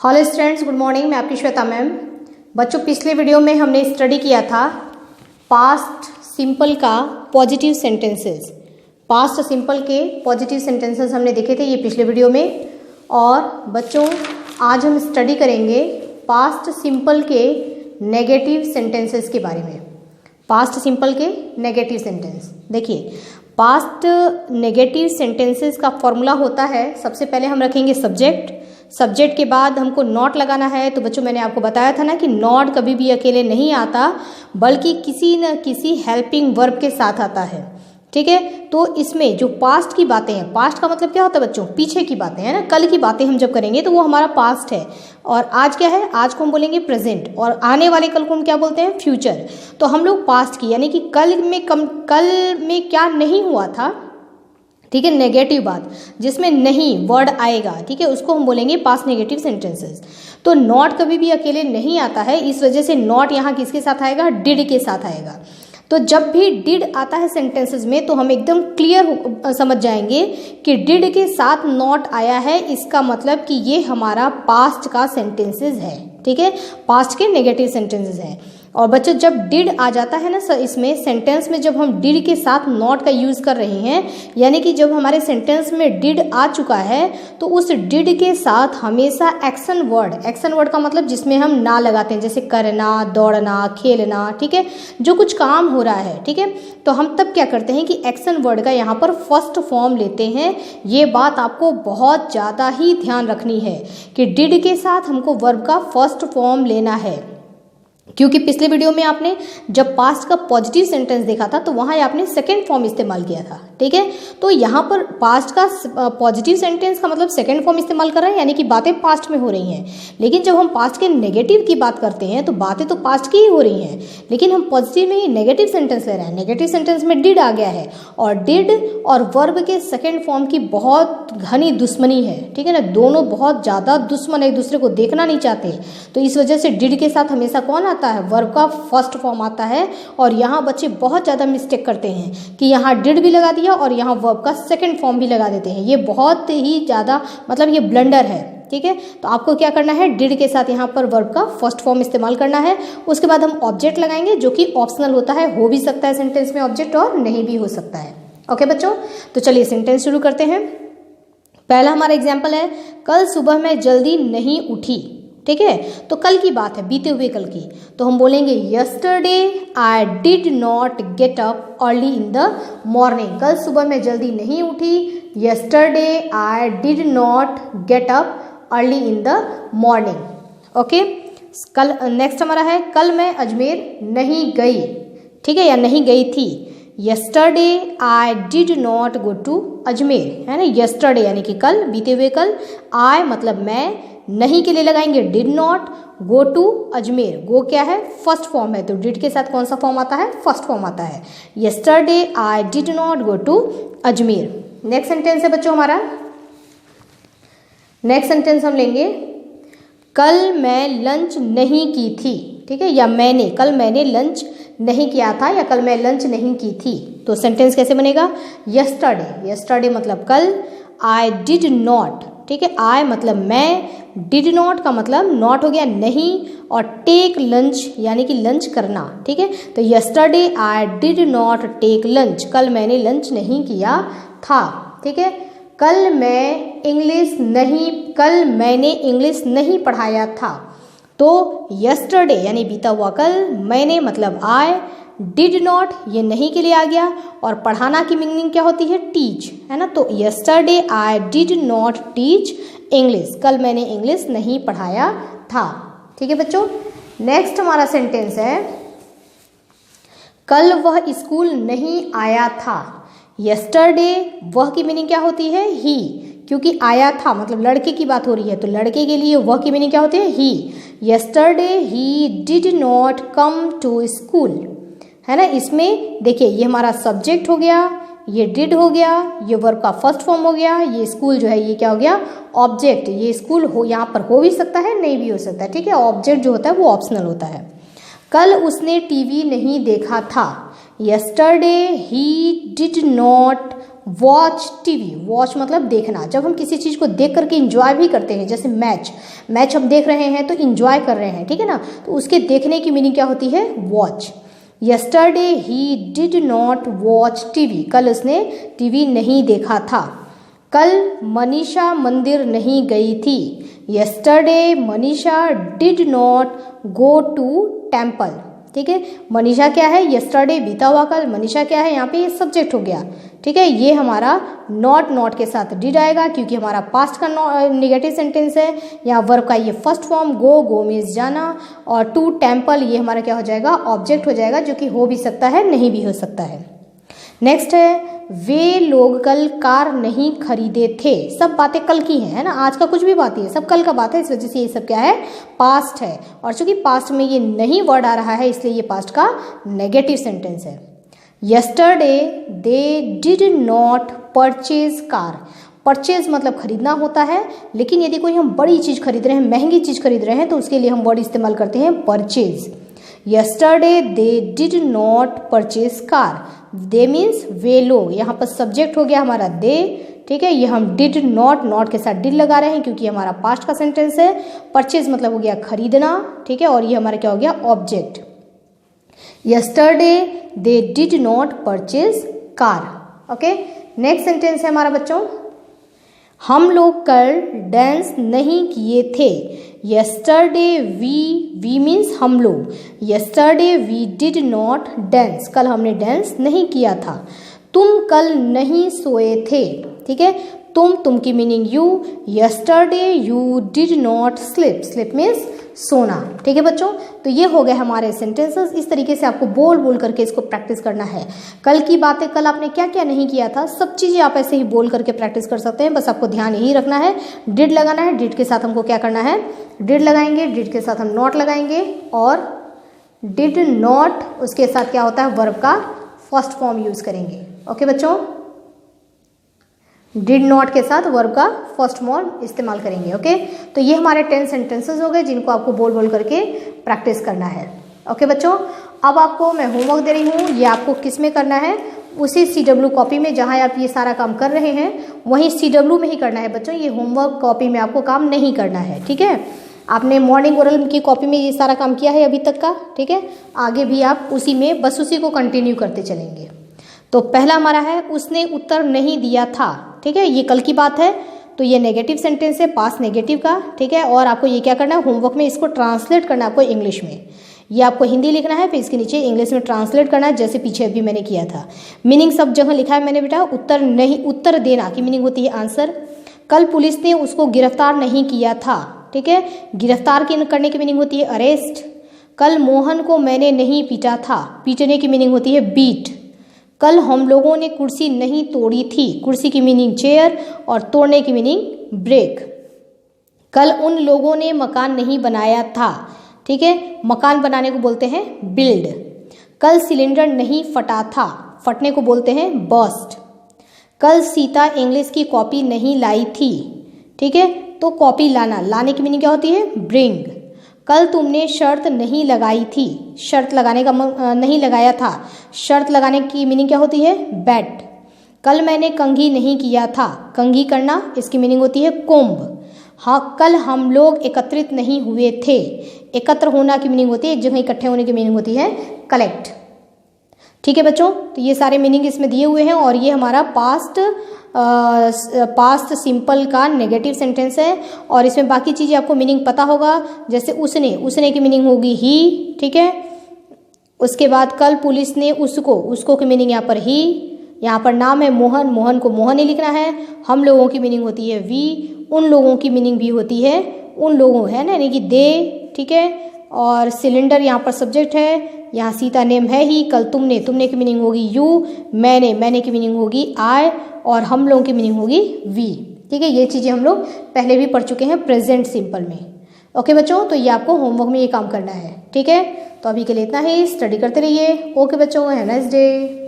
Hello students, good morning. मैं आपकी Shweta ma'am. बच्चों, पिछले वीडियो में हमने स्टडी किया था पास्ट सिंपल का पॉजिटिव सेंटेंसेस। पास्ट सिंपल के पॉजिटिव सेंटेंसेस हमने देखे थे ये पिछले वीडियो में। और बच्चों, आज हम स्टडी करेंगे पास्ट सिंपल के नेगेटिव सेंटेंसेस के बारे में। पास्ट सिंपल के नेगेटिव सेंटेंस देखिए, पास्ट नेगेटिव सेंटेंसेस का फॉर्मूला होता है, सबसे पहले हम रखेंगे सब्जेक्ट। सब्जेक्ट के बाद हमको नॉट लगाना है। तो बच्चों, मैंने आपको बताया था ना कि नॉट कभी भी अकेले नहीं आता, बल्कि किसी न किसी हेल्पिंग वर्ब के साथ आता है। ठीक है, तो इसमें जो पास्ट की बातें हैं, पास्ट का मतलब क्या होता है बच्चों? पीछे की बातें है ना, कल की बातें हम जब करेंगे तो वो हमारा पास्ट है। और आज क्या है? आज को हम बोलेंगे प्रेजेंट, और आने वाले कल को हम क्या बोलते हैं? फ्यूचर। तो हम लोग पास्ट की यानी कि कल में क्या नहीं हुआ था, ठीक है, नेगेटिव बात जिसमें नहीं वर्ड आएगा, ठीक है, उसको हम बोलेंगे पास्ट नेगेटिव सेंटेंसेस। तो नॉट कभी भी अकेले नहीं आता है, इस वजह से नॉट यहाँ किसके साथ आएगा? डिड के साथ आएगा। तो जब भी डिड आता है सेंटेंसेस में तो हम एकदम क्लियर समझ जाएंगे कि डिड के साथ नॉट आया है, इसका मतलब कि ये हमारा पास्ट का सेंटेंसेस है। ठीक है, पास्ट के नेगेटिव सेंटेंसेस हैं। और बच्चों, जब डिड आ जाता है ना इसमें सेंटेंस में, जब हम डिड के साथ नॉट का यूज़ कर रहे हैं, यानी कि जब हमारे सेंटेंस में डिड आ चुका है तो उस डिड के साथ हमेशा एक्शन वर्ड का मतलब जिसमें हम ना लगाते हैं, जैसे करना, दौड़ना, खेलना, ठीक है, जो कुछ काम हो रहा है, ठीक है, तो हम तब क्या करते हैं कि एक्शन वर्ड का यहाँ पर फर्स्ट फॉर्म लेते हैं। ये बात आपको बहुत ज़्यादा ही ध्यान रखनी है कि डिड के साथ हमको वर्ब का फर्स्ट फॉर्म लेना है, क्योंकि पिछले वीडियो में आपने जब पास्ट का पॉजिटिव सेंटेंस देखा था तो वहाँ आपने सेकेंड फॉर्म इस्तेमाल किया था। ठीक है, तो यहाँ पर पास्ट का पॉजिटिव सेंटेंस का मतलब सेकेंड फॉर्म इस्तेमाल कर रहे हैं, यानी कि बातें पास्ट में हो रही हैं। लेकिन जब हम पास्ट के नेगेटिव की बात करते हैं तो बातें तो पास्ट की ही हो रही हैं, लेकिन हम पॉजिटिव में ही नेगेटिव सेंटेंस ले रहे हैं। नेगेटिव सेंटेंस में डिड आ गया है, और डिड और वर्ब के सेकेंड फॉर्म की बहुत घनी दुश्मनी है। ठीक है ना, दोनों बहुत ज़्यादा दुश्मन, एक दूसरे को देखना नहीं चाहते। तो इस वजह से डिड के साथ हमेशा कौन आता है? वर्ब का फर्स्ट फॉर्म आता है। और यहाँ बच्चे बहुत ज़्यादा मिस्टेक करते हैं कि यहाँ डिड भी लगा दिया और यहाँ वर्ब का सेकंड फॉर्म भी लगा देते हैं। ये बहुत ही ज़्यादा मतलब ये ब्लंडर है। ठीक है, तो आपको क्या करना है? डिड के साथ यहाँ पर वर्ब का फर्स्ट फॉर्म इस्तेमाल करना है। उसके बाद हम ऑब्जेक्ट लगाएंगे, जो कि ऑप्शनल होता है, हो भी सकता है सेंटेंस में ऑब्जेक्ट और नहीं भी हो सकता है। ओके बच्चों, तो चलिए सेंटेंस शुरू करते हैं। पहला हमारा एग्जाम्पल है, कल सुबह मैं जल्दी नहीं उठी। ठीक है, तो कल की बात है, बीते हुए कल की। तो हम बोलेंगे yesterday I did not get up early in the morning. कल सुबह मैं जल्दी नहीं उठी। Yesterday I did not get up early in the morning. Okay, कल नेक्स्ट हमारा है, कल मैं अजमेर नहीं गई। ठीक है, या नहीं गई थी। Yesterday I did not go to Ajmer, है ना। यस्टरडे यानी कि कल, बीते हुए कल। आई मतलब मैं, नहीं के लिए लगाएंगे did not. Go to Ajmer, go क्या है? फर्स्ट फॉर्म है, तो डिड के साथ कौन सा फॉर्म आता है? फर्स्ट फॉर्म आता है। Yesterday I did not go to Ajmer. Next sentence है बच्चों हमारा, नेक्स्ट सेंटेंस हम लेंगे, कल मैं लंच नहीं की थी। ठीक है, या मैंने, कल मैंने लंच नहीं किया था, या कल मैं लंच नहीं की थी। तो सेंटेंस कैसे बनेगा? यस्टरडे, यस्टरडे मतलब कल। आई डिड नॉट, ठीक है, आई मतलब मैं, डिड नॉट का मतलब नॉट हो गया नहीं, और टेक लंच यानी कि लंच करना। ठीक है, तो yesterday I did not take lunch, कल मैंने लंच नहीं किया था। ठीक है, कल मैंने इंग्लिश नहीं पढ़ाया था। तो यस्टरडे यानी बीता हुआ कल, मैंने मतलब आई, डिड नॉट ये नहीं के लिए आ गया, और पढ़ाना की मीनिंग क्या होती है? टीच, है ना। तो yesterday I did not teach English, कल मैंने इंग्लिश नहीं पढ़ाया था। ठीक है बच्चों, नेक्स्ट हमारा सेंटेंस है, कल वह स्कूल नहीं आया था। यस्टरडे वह की मीनिंग क्या होती है? ही, क्योंकि आया था मतलब लड़के की बात हो रही है, तो लड़के के लिए वह की मीनिंग क्या होती है? He. Yesterday he did not come to school, है ना। इसमें देखिए, ये हमारा सब्जेक्ट हो गया, ये डिड हो गया, ये वर्ब का फर्स्ट फॉर्म हो गया, ये स्कूल जो है ये क्या हो गया? ऑब्जेक्ट। ये स्कूल हो यहाँ पर हो भी सकता है, नहीं भी हो सकता है। ठीक है, ऑब्जेक्ट जो होता है वो ऑप्शनल होता है। कल उसने टीवी नहीं देखा था। Yesterday he did not watch TV, watch मतलब देखना, जब हम किसी चीज़ को देख करके इंजॉय भी करते हैं, जैसे मैच हम देख रहे हैं तो इंजॉय कर रहे हैं, ठीक है ना, तो उसके देखने की मीनिंग क्या होती है, watch. Yesterday he did not watch TV, कल उसने टीवी नहीं देखा था। कल मनीषा मंदिर नहीं गई थी। Yesterday Manisha did not go to temple, ठीक है। मनीषा क्या है, यस्टरडे बीता हुआ कल, मनीषा क्या है, यहाँ पे ये सब्जेक्ट हो गया, ठीक है। ये हमारा नॉट के साथ डिड आएगा क्योंकि हमारा पास्ट का नेगेटिव सेंटेंस है। यहाँ वर्ब का ये फर्स्ट फॉर्म गो मीन्स जाना, और टू टेम्पल ये हमारा क्या हो जाएगा, ऑब्जेक्ट हो जाएगा, जो कि हो भी सकता है नहीं भी हो सकता है। नेक्स्ट है वे लोग कल कार नहीं खरीदे थे। सब बातें कल की हैं, है ना, आज का कुछ भी बात ही है, सब कल का बात है, इस वजह से ये सब क्या है, पास्ट है। और चूंकि पास्ट में ये नहीं वर्ड आ रहा है इसलिए ये पास्ट का नेगेटिव सेंटेंस है। Yesterday they did not purchase car, purchase मतलब खरीदना होता है, लेकिन यदि कोई हम बड़ी चीज़ खरीद रहे हैं, महंगी चीज़ खरीद रहे हैं, तो उसके लिए हम वर्ड इस्तेमाल करते हैं purchase. Yesterday they did not purchase car, they means वे लोग, यहाँ पर सब्जेक्ट हो गया हमारा दे, ठीक है। ये हम डिड नॉट के साथ डिड लगा रहे हैं क्योंकि हमारा पास्ट का सेंटेंस है। परचेज मतलब हो गया खरीदना, ठीक है, और ये हमारा क्या हो गया, object. Yesterday they did not purchase car, okay. Next sentence है हमारा बच्चों, हम लोग कल डांस नहीं किए थे। यस्टरडे वी मीन्स हम लोग, yesterday we did not dance, कल हमने डांस नहीं किया था। तुम कल नहीं सोए थे, ठीक है, तुम की meaning you. Yesterday you did not slip means सोना, ठीक है बच्चों। तो ये हो गए हमारे सेंटेंसेस। इस तरीके से आपको बोल करके इसको प्रैक्टिस करना है। कल की बातें, कल आपने क्या क्या नहीं किया था, सब चीज़ें आप ऐसे ही बोल करके प्रैक्टिस कर सकते हैं। बस आपको ध्यान यही रखना है, डिड लगाना है, डिड के साथ हमको क्या करना है, डिड लगाएंगे, डिड के साथ हम नॉट लगाएंगे, और डिड नॉट उसके साथ क्या होता है, वर्ब का फर्स्ट फॉर्म यूज करेंगे, ओके बच्चों। डिड नॉट के साथ वर्ब का फर्स्ट फॉर्म इस्तेमाल करेंगे, ओके। तो ये हमारे 10 सेंटेंसेस हो गए जिनको आपको बोल करके प्रैक्टिस करना है, ओके बच्चों। अब आपको मैं होमवर्क दे रही हूँ, ये आपको किस में करना है, उसी CW कॉपी में जहाँ आप ये सारा काम कर रहे हैं वहीं CW में ही करना है बच्चों। ये होमवर्क कॉपी में आपको काम नहीं करना है, ठीक है। आपने मॉर्निंग ओरल की कॉपी में ये सारा काम किया है अभी तक का, ठीक है। आगे भी आप उसी में बस उसी को कंटिन्यू करते चलेंगे। तो पहला हमारा है, उसने उत्तर नहीं दिया था, ठीक है। ये कल की बात है तो ये नेगेटिव सेंटेंस है, पास्ट नेगेटिव का, ठीक है। और आपको ये क्या करना है, होमवर्क में इसको ट्रांसलेट करना है आपको इंग्लिश में। ये आपको हिंदी लिखना है, फिर इसके नीचे इंग्लिश में ट्रांसलेट करना है, जैसे पीछे अभी मैंने किया था। मीनिंग सब जगह लिखा है मैंने बेटा। उत्तर देना की मीनिंग होती है आंसर। कल पुलिस ने उसको गिरफ्तार नहीं किया था, ठीक है। गिरफ्तार करने की मीनिंग होती है अरेस्ट। कल मोहन को मैंने नहीं पीटा था, पीटने की मीनिंग होती है बीट। कल हम लोगों ने कुर्सी नहीं तोड़ी थी, कुर्सी की मीनिंग चेयर और तोड़ने की मीनिंग ब्रेक। कल उन लोगों ने मकान नहीं बनाया था, ठीक है, मकान बनाने को बोलते हैं बिल्ड। कल सिलेंडर नहीं फटा था, फटने को बोलते हैं बर्स्ट। कल सीता इंग्लिश की कॉपी नहीं लाई थी, ठीक है, तो कॉपी लाने की मीनिंग क्या होती है, ब्रिंग। कल तुमने शर्त नहीं लगाई थी, शर्त लगाने का नहीं लगाया था, शर्त लगाने की मीनिंग क्या होती है, बैट। कल मैंने कंघी नहीं किया था, कंघी करना इसकी मीनिंग होती है कोम्ब। हाँ, कल हम लोग एकत्रित नहीं हुए थे, एकत्र होना की मीनिंग होती है, एक जगह इकट्ठे होने की मीनिंग होती है कलेक्ट, ठीक है बच्चों। तो ये सारे मीनिंग इसमें दिए हुए हैं और ये हमारा पास्ट सिंपल का नेगेटिव सेंटेंस है। और इसमें बाकी चीज़ें आपको मीनिंग पता होगा, जैसे उसने की मीनिंग होगी ही, ठीक है। उसके बाद कल पुलिस ने उसको की मीनिंग यहाँ पर ही, यहाँ पर नाम है मोहन, मोहन को मोहन ही लिखना है। हम लोगों की मीनिंग होती है वी, उन लोगों की मीनिंग भी होती है उन लोगों, है ना, यानी कि दे, ठीक है। और सिलेंडर यहाँ पर सब्जेक्ट है, यहाँ सीता नेम है ही। कल तुमने की मीनिंग होगी यू, मैंने की मीनिंग होगी आई, और हम लोगों की मीनिंग होगी वी, ठीक है। ये चीज़ें हम लोग पहले भी पढ़ चुके हैं प्रेजेंट सिंपल में, ओके बच्चों। तो ये आपको होमवर्क में ये काम करना है, ठीक है। तो अभी के लिए इतना ही, स्टडी करते रहिए, ओके बच्चों, हैव अ नाइस डे।